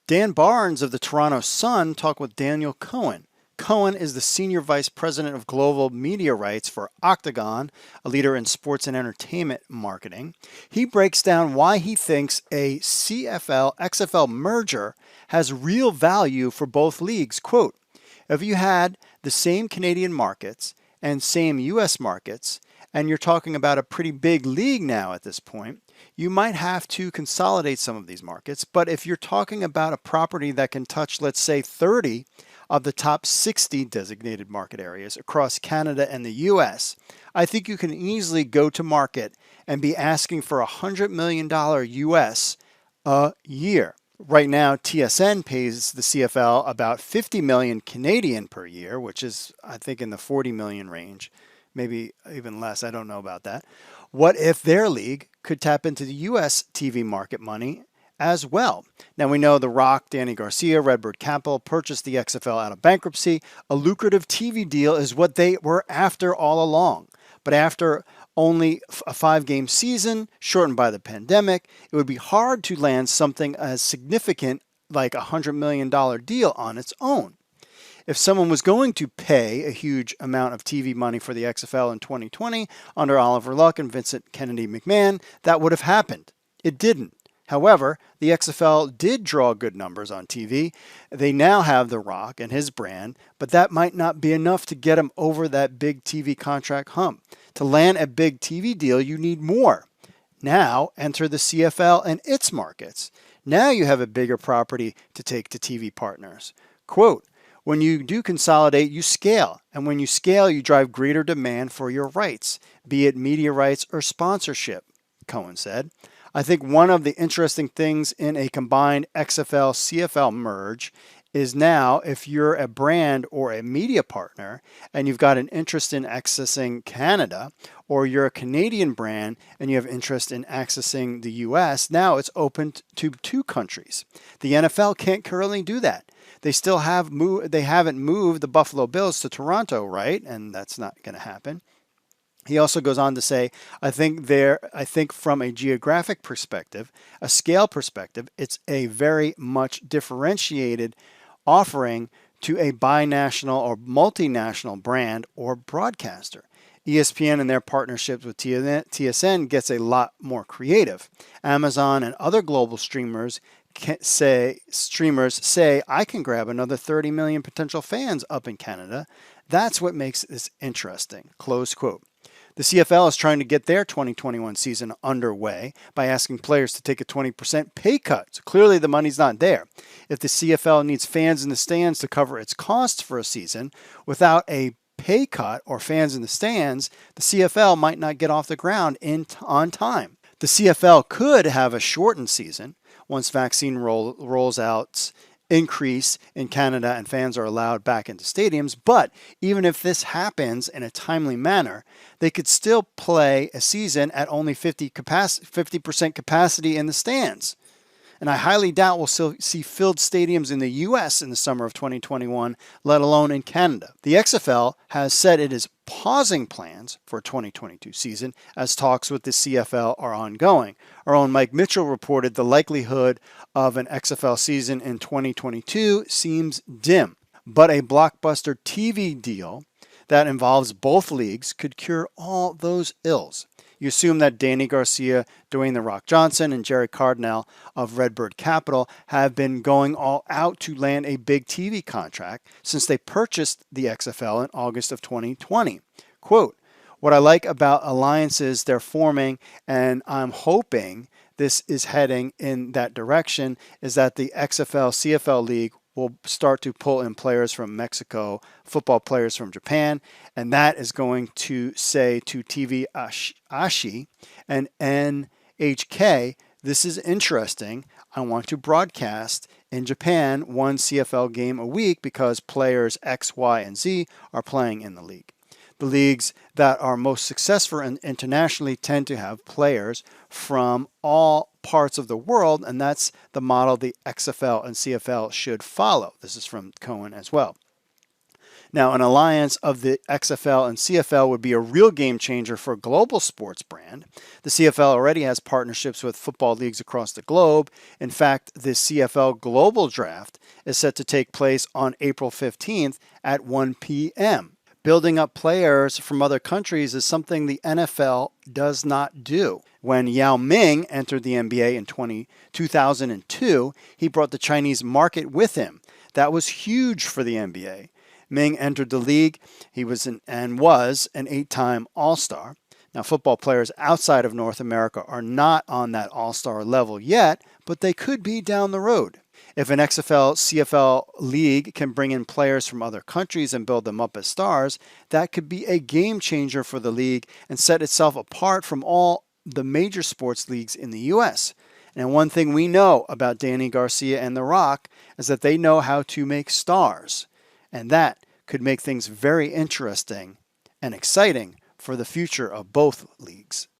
Dan Barnes of the Toronto Sun talked with Daniel Cohen. Cohen is the Senior Vice President of Global Media Rights for Octagon, a leader in sports and entertainment marketing. He breaks down why he thinks a CFL XFL merger has real value for both leagues. Quote, if you had the same Canadian markets and same US markets, and you're talking about a pretty big league now at this point, you might have to consolidate some of these markets. But if you're talking about a property that can touch, let's say, 30 of the top 60 designated market areas across Canada and the US, I think you can easily go to market and be asking for $100 million US a year. Right now, TSN pays the CFL about 50 million Canadian per year, which is, I think, in the 40 million range, maybe even less. I don't know about that. What if their league could tap into the US TV market money as well? Now, we know The Rock, Danny Garcia, Redbird Capital purchased the XFL out of bankruptcy. A lucrative TV deal is what they were after all along. But after only a 5-game season, shortened by the pandemic, it would be hard to land something as significant like a $100 million deal on its own. If someone was going to pay a huge amount of TV money for the XFL in 2020 under Oliver Luck and Vincent Kennedy McMahon, that would have happened. It didn't. However, the XFL did draw good numbers on TV. They now have The Rock and his brand, but that might not be enough to get them over that big TV contract hump. To land a big TV deal, you need more. Now, enter the CFL and its markets. Now you have a bigger property to take to TV partners. Quote, when you do consolidate, you scale. And when you scale, you drive greater demand for your rights, be it media rights or sponsorship, Cohen said. I think one of the interesting things in a combined XFL-CFL merge is now if you're a brand or a media partner and you've got an interest in accessing Canada, or you're a Canadian brand and you have interest in accessing the US, now it's open to 2 countries. The NFL can't currently do that. They still haven't moved the Buffalo Bills to Toronto, right? And that's not going to happen. He also goes on to say, I think from a geographic perspective, a scale perspective, it's a very much differentiated offering to a binational or multinational brand or broadcaster. ESPN and their partnerships with TSN gets a lot more creative. Amazon and other global streamers say I can grab another 30 million potential fans up in Canada. That's what makes this interesting. Close quote. The CFL is trying to get their 2021 season underway by asking players to take a 20% pay cut. So clearly the money's not there. If the CFL needs fans in the stands to cover its costs for a season, without a pay cut or fans in the stands, the CFL might not get off the ground on time. The CFL could have a shortened season once vaccine rolls out increase in Canada and fans are allowed back into stadiums. But even if this happens in a timely manner, they could still play a season at only 50% capacity in the stands. And I highly doubt we'll still see filled stadiums in the U.S. in the summer of 2021, let alone in Canada. The XFL has said it is pausing plans for a 2022 season as talks with the CFL are ongoing. Our own Mike Mitchell reported the likelihood of an XFL season in 2022 seems dim, but a blockbuster TV deal that involves both leagues could cure all those ills. You assume that Danny Garcia, Dwayne "The Rock" Johnson, and Jerry Cardinal of Redbird Capital have been going all out to land a big TV contract since they purchased the XFL in August of 2020. Quote, what I like about alliances they're forming, and I'm hoping this is heading in that direction, is that the XFL-CFL League will start to pull in players from Mexico, football players from Japan, and that is going to say to TV Ashi and NHK, this is interesting. I want to broadcast in Japan 1 CFL game a week because players X, Y, and Z are playing in the league. The leagues that are most successful internationally tend to have players from all parts of the world, and that's the model the XFL and CFL should follow. This is from Cohen as well. Now, an alliance of the XFL and CFL would be a real game changer for a global sports brand. The CFL already has partnerships with football leagues across the globe. In fact, the CFL Global Draft is set to take place on April 15th at 1 p.m. Building up players from other countries is something the NFL does not do. When Yao Ming entered the NBA in 2002, he brought the Chinese market with him. That was huge for the NBA. Ming entered the league. He was an 8-time All-Star. Now, football players outside of North America are not on that All-Star level yet, but they could be down the road. If an XFL, CFL league can bring in players from other countries and build them up as stars, that could be a game changer for the league and set itself apart from all the major sports leagues in the U.S. And one thing we know about Danny Garcia and The Rock is that they know how to make stars. And that could make things very interesting and exciting for the future of both leagues.